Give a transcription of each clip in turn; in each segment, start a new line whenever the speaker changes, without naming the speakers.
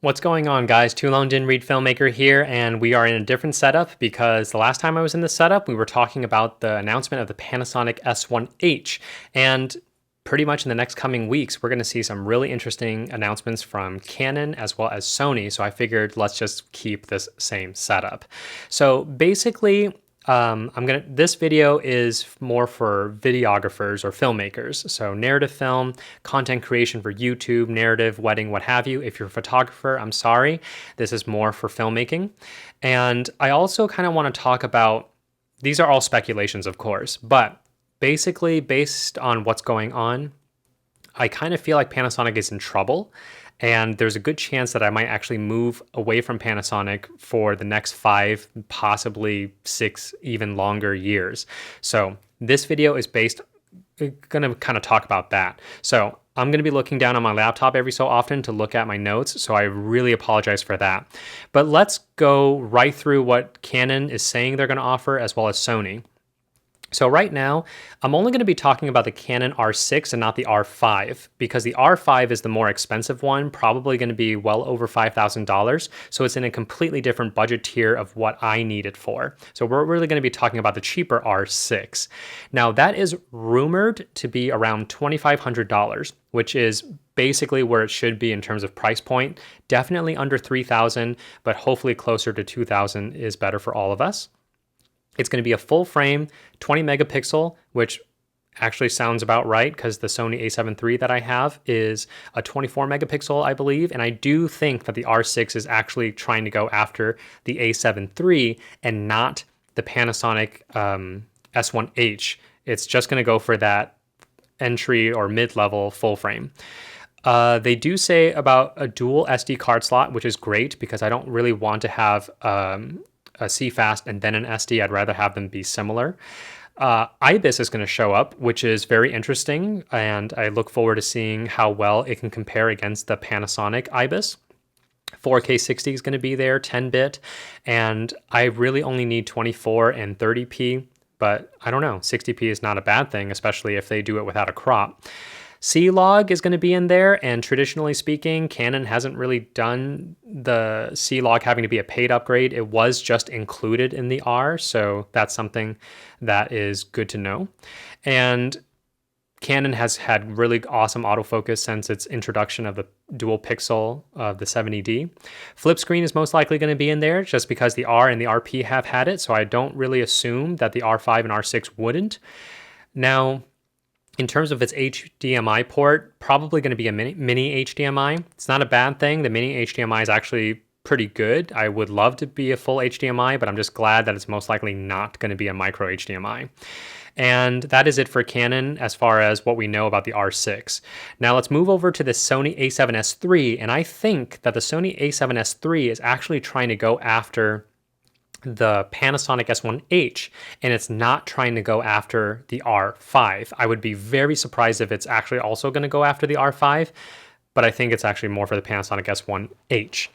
What's going on, guys? Too Long Didn't Read Filmmaker here, and we are in a different setup because the last time I was in this setup, we were talking about the announcement of the Panasonic S1H, and pretty much in the next coming weeks, we're going to see some really interesting announcements from Canon as well as Sony, so I figured let's just keep this same setup. So basically, this video is more for videographers or filmmakers. So narrative film, content creation for YouTube, narrative, wedding, what have you. If you're a photographer, I'm sorry. This is more for filmmaking. And I also kind of want to talk about, these are all speculations, of course, but basically based on what's going on, I kind of feel like Panasonic is in trouble, and there's a good chance that I might actually move away from Panasonic for the next 5, possibly 6, even longer years. So this video is going to kind of talk about that. So I'm going to be looking down on my laptop every so often to look at my notes, so I really apologize for that. But let's go right through what Canon is saying they're going to offer, as well as Sony. So right now, I'm only going to be talking about the Canon R6 and not the R5, because the R5 is the more expensive one, probably going to be well over $5,000. So it's in a completely different budget tier of what I need it for. So we're really going to be talking about the cheaper R6. Now that is rumored to be around $2,500, which is basically where it should be in terms of price point. Definitely under $3,000, but hopefully closer to $2,000 is better for all of us. It's going to be a full frame, 20 megapixel, which actually sounds about right because the Sony A7 III that I have is a 24 megapixel, I believe. And I do think that the R6 is actually trying to go after the A7 III and not the Panasonic S1H. It's just going to go for that entry or mid-level full frame. They do say about a dual SD card slot, which is great because I don't really want to have a CFast and then an SD. I'd rather have them be similar. IBIS is going to show up, which is very interesting, and I look forward to seeing how well it can compare against the Panasonic IBIS. 4K 60 is going to be there, 10-bit, and I really only need 24 and 30p, but I don't know, 60p is not a bad thing, especially if they do it without a crop. C-Log is going to be in there, and traditionally speaking, Canon hasn't really done the C-Log having to be a paid upgrade. It was just included in the R, so that's something that is good to know. And Canon has had really awesome autofocus since its introduction of the dual pixel of the 70D. Flip screen is most likely going to be in there just because the R and the RP have had it, so I don't really assume that the R5 and R6 wouldn't. Now, in terms of its HDMI port, probably going to be a mini HDMI. It's not a bad thing. The mini HDMI is actually pretty good. I would love to be a full HDMI, but I'm just glad that it's most likely not going to be a micro HDMI. And that is it for Canon as far as what we know about the R6. Now let's move over to the Sony A7S III, and I think that the Sony A7S III is actually trying to go after the Panasonic S1H, and it's not trying to go after the R5. I would be very surprised if it's actually also going to go after the R5, but I think it's actually more for the Panasonic S1H.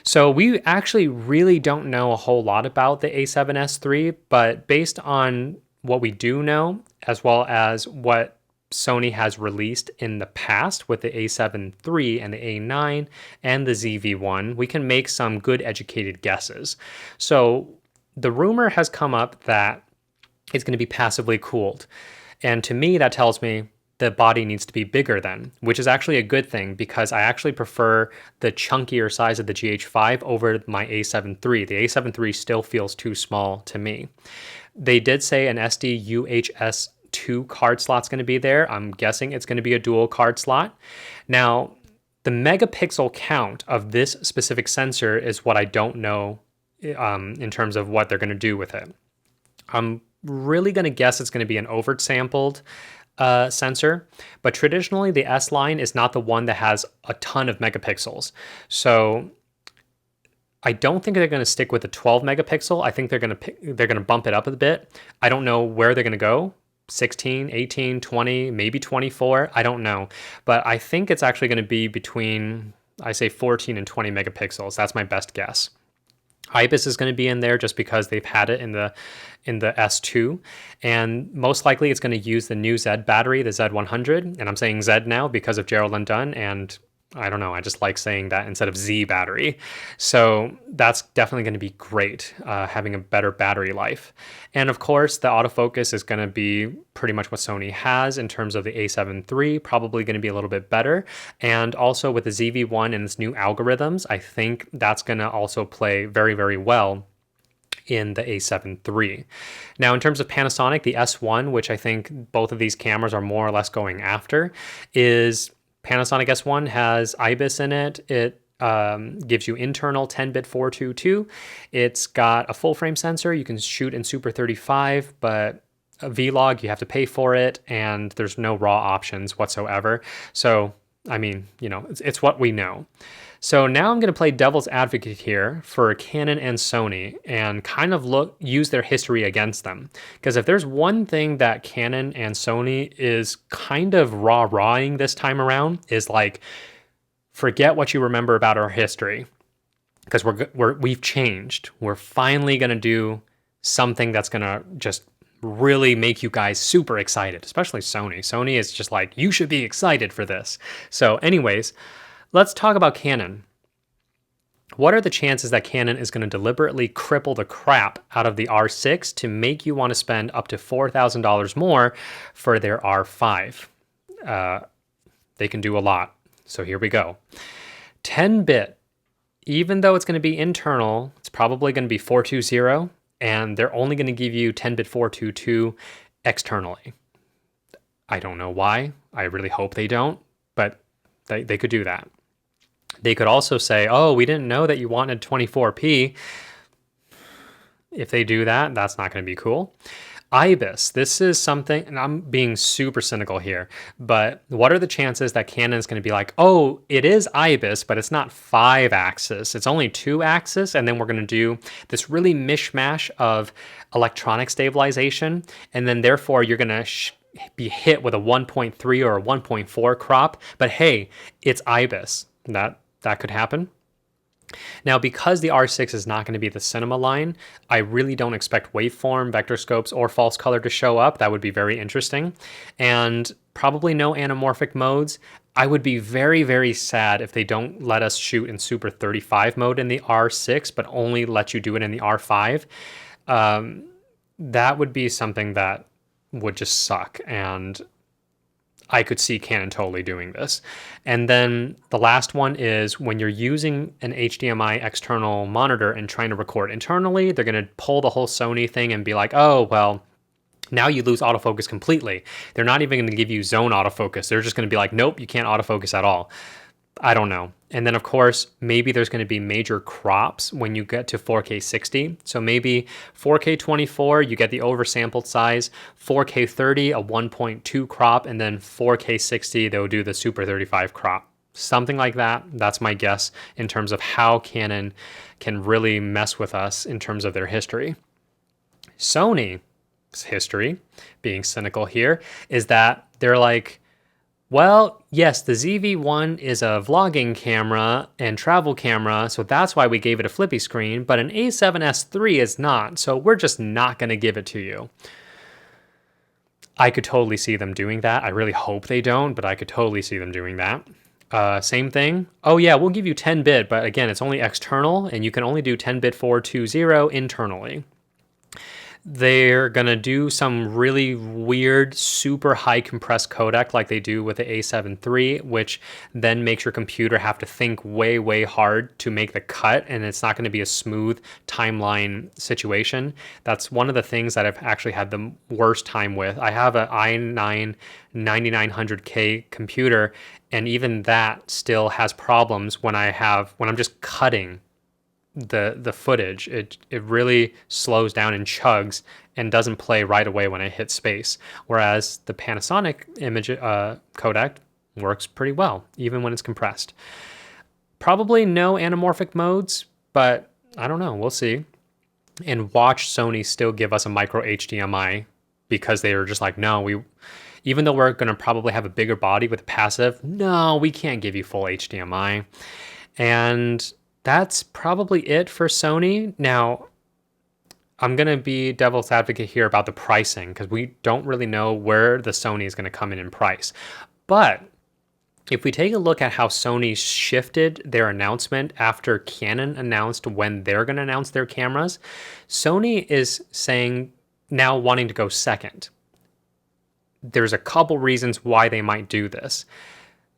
So we actually really don't know a whole lot about the A7S III, but based on what we do know, as well as what Sony has released in the past with the A7 III and the A9 and the ZV-1, we can make some good educated guesses. So the rumor has come up that it's going to be passively cooled. And to me, that tells me the body needs to be bigger then, which is actually a good thing because I actually prefer the chunkier size of the GH5 over my A7 III. The A7 III still feels too small to me. They did say an SD UHS 2 card slot's going to be there. I'm guessing it's going to be a dual card slot. Now, the megapixel count of this specific sensor is what I don't know in terms of what they're going to do with it. I'm really going to guess it's going to be an oversampled sensor, but traditionally the S line is not the one that has a ton of megapixels. So I don't think they're going to stick with the 12 megapixel. I think they're going to bump it up a bit. I don't know where they're going to go. 16, 18, 20, maybe 24. I don't know. But I think it's actually going to be between, I say 14 and 20 megapixels. That's my best guess. IBIS is going to be in there just because they've had it in the S2, and most likely it's going to use the new Z battery, the Z100, and I'm saying Z now because of Gerald Undone, and I don't know. I just like saying that instead of Z battery. So that's definitely going to be great, having a better battery life. And of course, the autofocus is going to be pretty much what Sony has in terms of the A7 III, probably going to be a little bit better. And also with the ZV-1 and its new algorithms, I think that's going to also play very, very well in the A7 III. Now, in terms of Panasonic, the S1, which I think both of these cameras are more or less going after, is Panasonic S1 has IBIS in it. It gives you internal 10-bit 422. It's got a full frame sensor. You can shoot in Super 35, but a vlog, you have to pay for it, and there's no raw options whatsoever. So, I mean, you know, it's what we know. So now I'm going to play devil's advocate here for Canon and Sony and kind of use their history against them. Because if there's one thing that Canon and Sony is kind of rah-rahing this time around, is like, forget what you remember about our history. Because we've changed. We're finally going to do something that's going to just really make you guys super excited, especially Sony. Sony is just like, you should be excited for this. So anyways, let's talk about Canon. What are the chances that Canon is going to deliberately cripple the crap out of the R6 to make you want to spend up to $4,000 more for their R5? They can do a lot. So here we go. 10-bit, even though it's going to be internal, it's probably going to be 420, and they're only going to give you 10-bit 422 externally. I don't know why. I really hope they don't, but they could do that. They could also say, oh, we didn't know that you wanted 24p. If they do that, that's not going to be cool. IBIS, this is something, and I'm being super cynical here, but what are the chances that Canon is going to be like, oh, it is IBIS, but it's not 5-axis, it's only 2-axis, and then we're going to do this really mishmash of electronic stabilization, and then therefore you're going to be hit with a 1.3 or a 1.4 crop, but hey, it's IBIS. That could happen. Now, because the R6 is not going to be the cinema line, I really don't expect waveform, vector scopes, or false color to show up. That would be very interesting. And probably no anamorphic modes. I would be very, very sad if they don't let us shoot in Super 35 mode in the R6, but only let you do it in the R5. That would be something that would just suck. And I could see Canon totally doing this. And then the last one is when you're using an HDMI external monitor and trying to record internally, they're going to pull the whole Sony thing and be like, oh, well, now you lose autofocus completely. They're not even going to give you zone autofocus. They're just going to be like, nope, you can't autofocus at all. I don't know. And then, of course, maybe there's going to be major crops when you get to 4K 60. So maybe 4K 24, you get the oversampled size, 4K 30, a 1.2 crop, and then 4K 60, they'll do the Super 35 crop. Something like that. That's my guess in terms of how Canon can really mess with us in terms of their history. Sony's history, being cynical here, is that they're like, well, yes, the ZV-1 is a vlogging camera and travel camera, so that's why we gave it a flippy screen, but an A7S III is not, so we're just not going to give it to you. I could totally see them doing that. I really hope they don't, but I could totally see them doing that. Same thing. Oh yeah, we'll give you 10-bit, but again, it's only external, and you can only do 10-bit 420 internally. They're going to do some really weird, super high compressed codec like they do with the A7 III, which then makes your computer have to think way, way hard to make the cut, and it's not going to be a smooth timeline situation. That's one of the things that I've actually had the worst time with. I have an i9 9900K computer, and even that still has problems when I'm just cutting the footage. It really slows down and chugs and doesn't play right away when I hit space, whereas the Panasonic image codec works pretty well even when it's compressed. Probably no anamorphic modes, but I don't know, we'll see. And watch Sony still give us a micro HDMI, because they were just like, no, even though we're going to probably have a bigger body with a passive, no, we can't give you full HDMI. And that's probably it for Sony. Now, I'm going to be devil's advocate here about the pricing, because we don't really know where the Sony is going to come in price. But If we take a look at how Sony shifted their announcement after Canon announced when they're going to announce their cameras, Sony is saying now wanting to go second. There's a couple reasons why they might do this.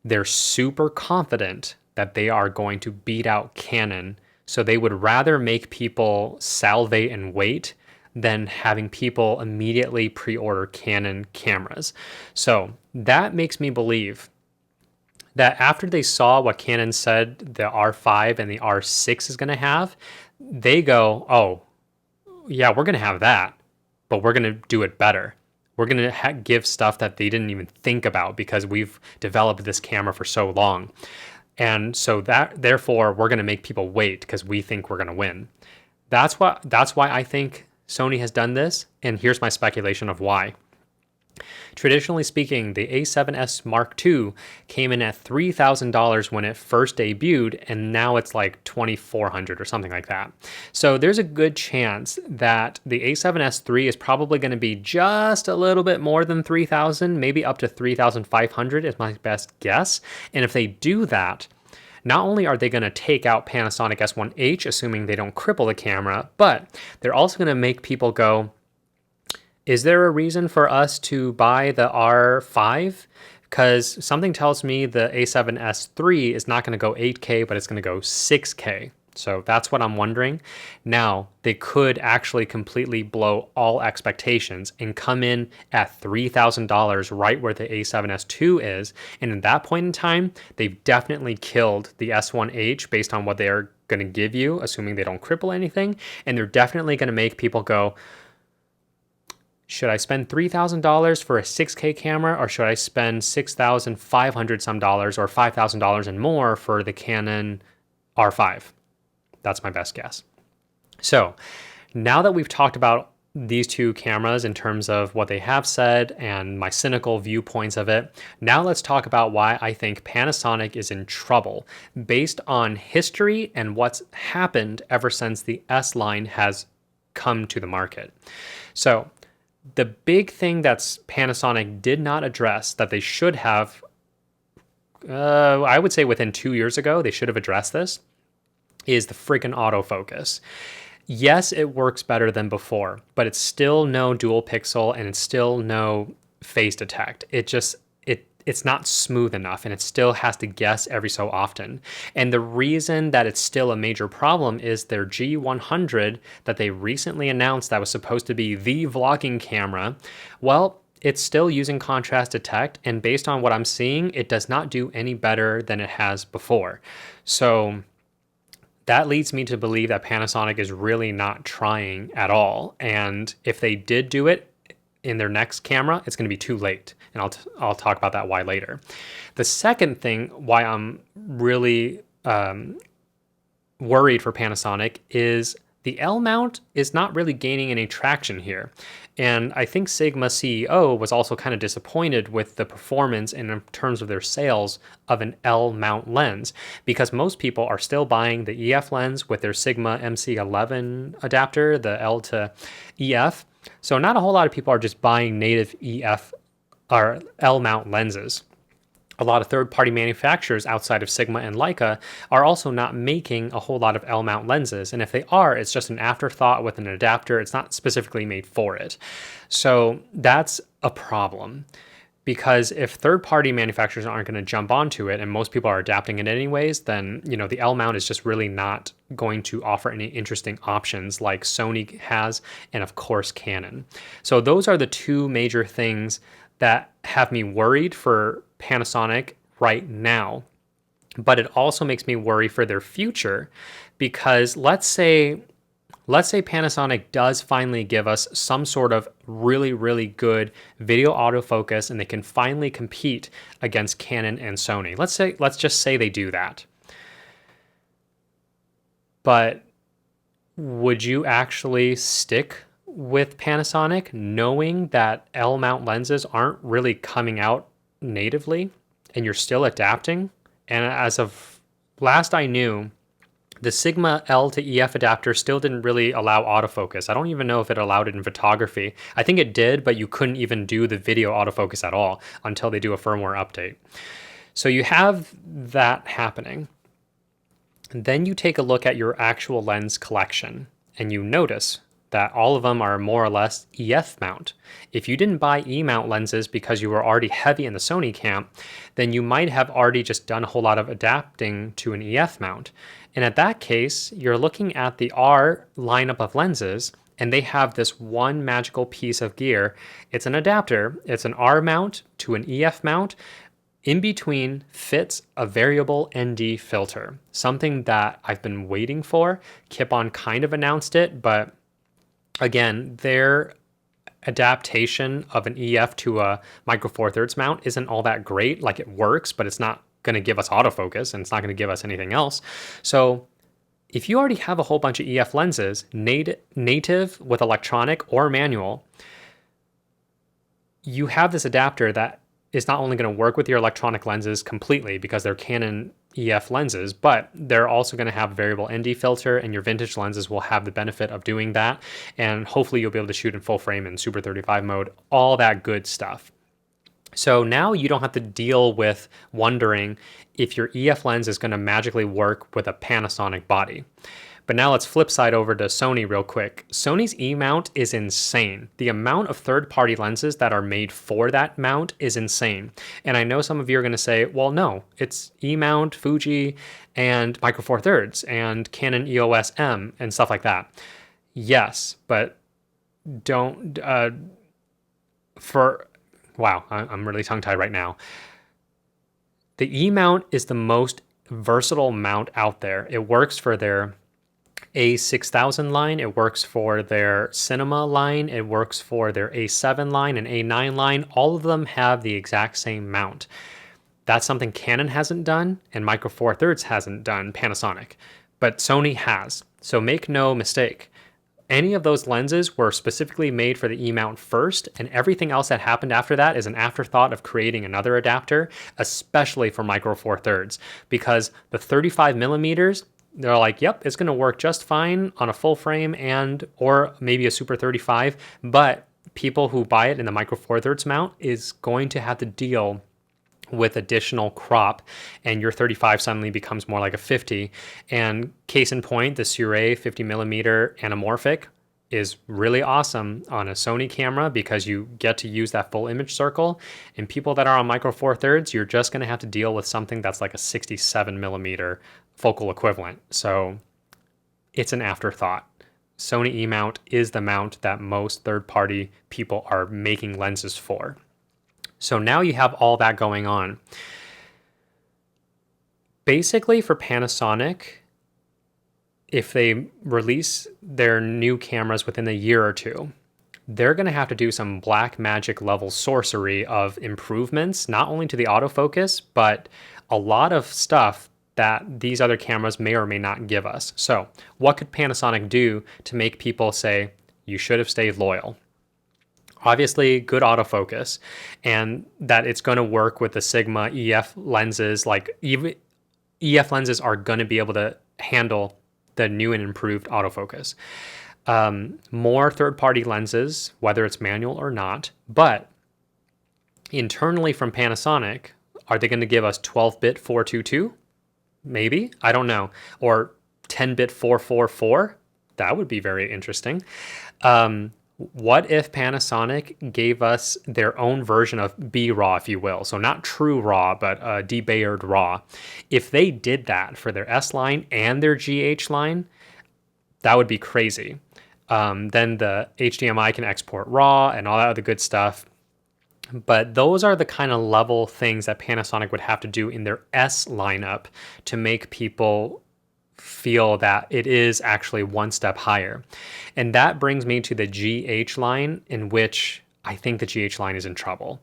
They're super confident that they are going to beat out Canon, so they would rather make people salivate and wait than having people immediately pre-order Canon cameras. So that makes me believe that after they saw what Canon said the R5 and the R6 is going to have, they go, oh, yeah, we're going to have that, but we're going to do it better. We're going to give stuff that they didn't even think about because we've developed this camera for so long. And so therefore, we're going to make people wait because we think we're going to win. That's why I think Sony has done this. And here's my speculation of why. Traditionally speaking, the A7s Mark II came in at $3,000 when it first debuted, and now it's like $2,400 or something like that. So there's a good chance that the A7S III is probably going to be just a little bit more than $3,000, maybe up to $3,500 is my best guess. And if they do that, not only are they going to take out Panasonic S1H, assuming they don't cripple the camera, but they're also going to make people go, is there a reason for us to buy the R5? Because something tells me the A7S III is not going to go 8K, but it's going to go 6K. So that's what I'm wondering. Now, they could actually completely blow all expectations and come in at $3,000 right where the A7S II is. And at that point in time, they've definitely killed the S1H based on what they're going to give you, assuming they don't cripple anything. And they're definitely going to make people go, should I spend $3,000 for a 6K camera, or should I spend $6,500 some dollars or $5,000 and more for the Canon R5? That's my best guess. So now that we've talked about these two cameras in terms of what they have said and my cynical viewpoints of it, now let's talk about why I think Panasonic is in trouble based on history and what's happened ever since the S line has come to the market. So the big thing that's Panasonic did not address that they should have, I would say within 2 years ago, they should have addressed this, is the freaking autofocus. Yes, it works better than before, but it's still no dual pixel and it's still no phase detect. It's not smooth enough and it still has to guess every so often. And the reason that it's still a major problem is their G100 that they recently announced that was supposed to be the vlogging camera. Well, it's still using contrast detect, and based on what I'm seeing, it does not do any better than it has before. So that leads me to believe that Panasonic is really not trying at all. And if they did do it in their next camera, it's going to be too late. And I'll talk about that why later. The second thing why I'm really worried for Panasonic is the L mount is not really gaining any traction here. And I think Sigma CEO was also kind of disappointed with the performance in terms of their sales of an L mount lens, because most people are still buying the EF lens with their Sigma MC11 adapter, the L to EF. So not a whole lot of people are just buying native EF or L mount lenses. A lot of third-party manufacturers outside of Sigma and Leica are also not making a whole lot of L mount lenses. And if they are, it's just an afterthought with an adapter. It's not specifically made for it. So that's a problem, because if third-party manufacturers aren't going to jump onto it and most people are adapting it anyways, then, you know, the L mount is just really not going to offer any interesting options like Sony has and of course Canon. So those are the two major things that have me worried for Panasonic right now. But it also makes me worry for their future, because let's say Panasonic does finally give us some sort of really, really good video autofocus and they can finally compete against Canon and Sony. Let's just say they do that. But would you actually stick with Panasonic knowing that L mount lenses aren't really coming out natively and you're still adapting? And as of last I knew, the Sigma L to EF adapter still didn't really allow autofocus. I don't even know if it allowed it in photography. I think it did, but you couldn't even do the video autofocus at all until they do a firmware update. So you have that happening. And then you take a look at your actual lens collection and you notice that all of them are more or less EF mount. If you didn't buy E-mount lenses because you were already heavy in the Sony camp, then you might have already just done a whole lot of adapting to an EF mount. And at that case, you're looking at the R lineup of lenses and they have this one magical piece of gear. It's an adapter. It's an R mount to an EF mount. In between fits a variable ND filter, something that I've been waiting for. Kip-On kind of announced it, but again, their adaptation of an EF to a micro four thirds mount isn't all that great. Like, it works, but it's not going to give us autofocus and it's not going to give us anything else. So if you already have a whole bunch of EF lenses, native with electronic or manual, you have this adapter that is not only going to work with your electronic lenses completely because they're Canon EF lenses, but they're also going to have a variable ND filter, and your vintage lenses will have the benefit of doing that. And hopefully you'll be able to shoot in full frame in Super 35 mode, all that good stuff. So now you don't have to deal with wondering if your EF lens is going to magically work with a Panasonic body. But now let's flip side over to Sony real quick. Sony's E-mount is insane. The amount of third-party lenses that are made for that mount is insane. And I know some of you are going to say, well, no, it's E-mount, Fuji, and Micro Four Thirds, and Canon EOS M, and stuff like that. Yes, but don't, wow, I'm really tongue-tied right now. The E-mount is the most versatile mount out there. It works for their A6000 line, it works for their cinema line, it works for their A7 line and A9 line. All of them have the exact same mount. That's something Canon hasn't done and Micro Four Thirds hasn't done, Panasonic, but Sony has. So make no mistake, any of those lenses were specifically made for the E-mount first, and everything else that happened after that is an afterthought of creating another adapter, especially for Micro Four Thirds, because the 35 millimeters, they're like, yep, it's going to work just fine on a full frame and or maybe a Super 35, but people who buy it in the Micro Four Thirds mount is going to have to deal with additional crop, and your 35 suddenly becomes more like a 50. And case in point, the Sure 50 millimeter anamorphic is really awesome on a Sony camera because you get to use that full image circle. And people that are on Micro Four Thirds, you're just going to have to deal with something that's like a 67 millimeter focal equivalent. So it's an afterthought. Sony E-mount is the mount that most third-party people are making lenses for. So now you have all that going on. Basically, for Panasonic, if they release their new cameras within a year or two, they're going to have to do some black magic level sorcery of improvements, not only to the autofocus, but a lot of stuff that these other cameras may or may not give us. So what could Panasonic do to make people say, you should have stayed loyal? Obviously, good autofocus, and that it's going to work with the Sigma EF lenses. Like, even EF lenses are going to be able to handle the new and improved autofocus. More third-party lenses, whether it's manual or not, but internally from Panasonic, are they going to give us 12-bit 422? Maybe, I don't know. Or 10-bit 444? That would be very interesting. What if Panasonic gave us their own version of B-RAW, if you will? So not true RAW, but debayered RAW. If they did that for their S line and their GH line, that would be crazy. Then the HDMI can export RAW and all that other good stuff. But those are the kind of level things that Panasonic would have to do in their S lineup to make people feel that it is actually one step higher. And that brings me to the GH line, in which I think the GH line is in trouble.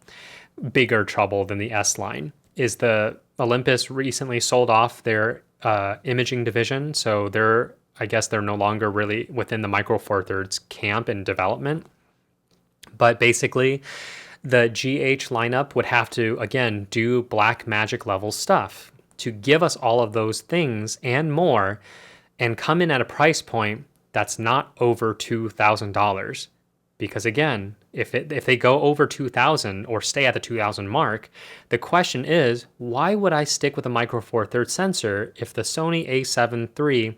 Bigger trouble than the S line. Is the Olympus recently sold off their imaging division, so I guess they're no longer really within the Micro Four Thirds camp in development. But basically, the GH lineup would have to, again, do black magic level stuff to give us all of those things and more, and come in at a price point that's not over $2,000. Because again, if they go over 2000 or stay at the 2000 mark, the question is, why would I stick with a micro four thirds sensor if the Sony A7 III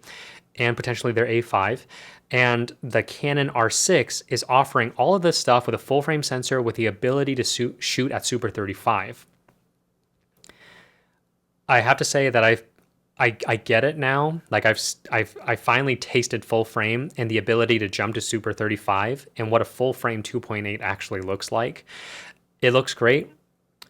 and potentially their A5 and the Canon R6 is offering all of this stuff with a full frame sensor with the ability to shoot at Super 35? I have to say that I get it now. Like I finally tasted full frame and the ability to jump to Super 35 and what a full frame 2.8 actually looks like. It looks great.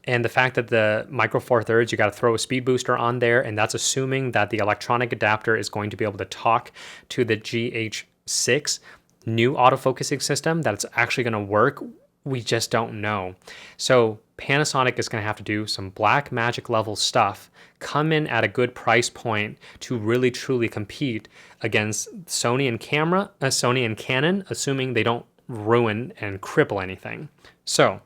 And the fact that the micro four thirds, you got to throw a speed booster on there, and that's assuming that the electronic adapter is going to be able to talk to the GH6 new autofocusing system, that it's actually going to work. We just don't know. So Panasonic is going to have to do some black magic level stuff, come in at a good price point to really truly compete against Sony and Canon, assuming they don't ruin and cripple anything. So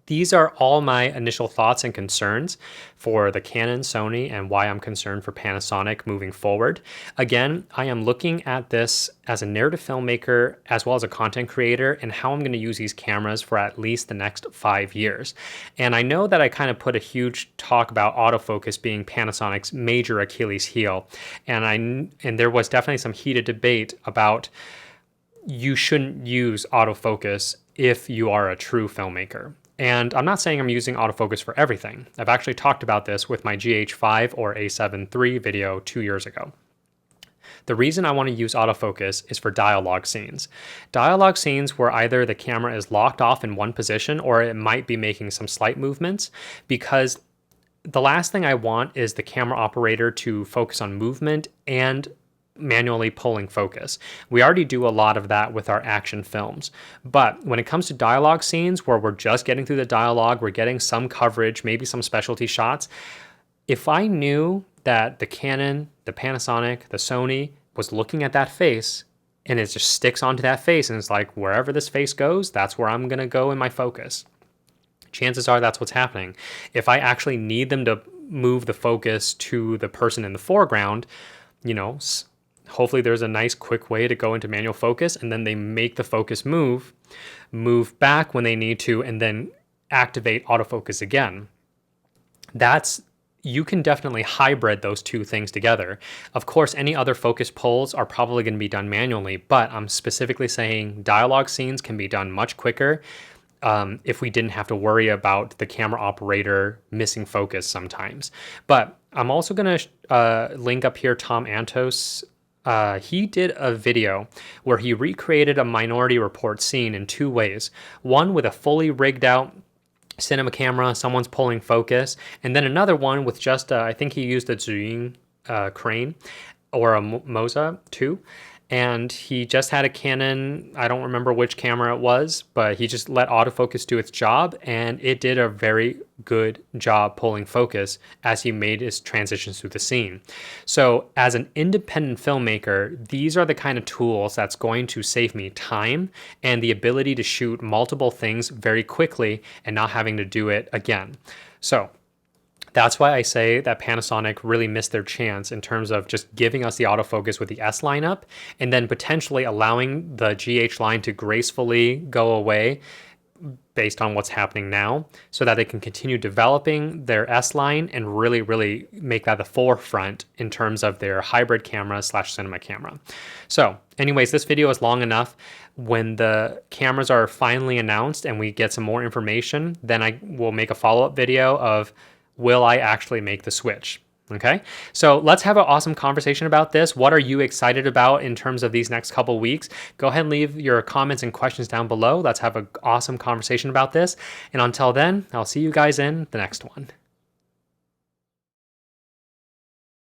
these are all my initial thoughts and concerns for the Canon, Sony, and why I'm concerned for Panasonic moving forward. Again, I am looking at this as a narrative filmmaker as well as a content creator and how I'm going to use these cameras for at least the next 5 years. And I know that I kind of put a huge talk about autofocus being Panasonic's major Achilles heel. And there was definitely some heated debate about you shouldn't use autofocus if you are a true filmmaker. And I'm not saying I'm using autofocus for everything. I've actually talked about this with my GH5 or A7 III video 2 years ago. The reason I want to use autofocus is for dialogue scenes. Dialogue scenes where either the camera is locked off in one position or it might be making some slight movements, because the last thing I want is the camera operator to focus on movement and manually pulling focus. We already do a lot of that with our action films. But when it comes to dialogue scenes where we're just getting through the dialogue, we're getting some coverage, maybe some specialty shots, if I knew that the Canon, the Panasonic, the Sony was looking at that face and it just sticks onto that face and it's like, wherever this face goes, that's where I'm going to go in my focus. Chances are that's what's happening. If I actually need them to move the focus to the person in the foreground, hopefully there's a nice quick way to go into manual focus, and then they make the focus move back when they need to, and then activate autofocus again. You can definitely hybrid those two things together. Of course, any other focus pulls are probably going to be done manually, but I'm specifically saying dialogue scenes can be done much quicker if we didn't have to worry about the camera operator missing focus sometimes. But I'm also going to link up here Tom Antos. He did a video where he recreated a Minority Report scene in 2 ways. One with a fully rigged out cinema camera, someone's pulling focus, and then another one with just, I think he used a Zhiying crane or a Moza too. And he just had a Canon, I don't remember which camera it was, but he just let autofocus do its job, and it did a very good job pulling focus as he made his transitions through the scene. So as an independent filmmaker, these are the kind of tools that's going to save me time and the ability to shoot multiple things very quickly and not having to do it again. So that's why I say that Panasonic really missed their chance in terms of just giving us the autofocus with the S lineup and then potentially allowing the GH line to gracefully go away based on what's happening now so that they can continue developing their S line and really, really make that the forefront in terms of their hybrid camera / cinema camera. So anyways, this video is long enough. When the cameras are finally announced and we get some more information, then I will make a follow-up video of will I actually make the switch? Okay, so let's have an awesome conversation about this. What are you excited about in terms of these next couple weeks? Go ahead and leave your comments and questions down below. Let's have an awesome conversation about this. And until then, I'll see you guys in the next one.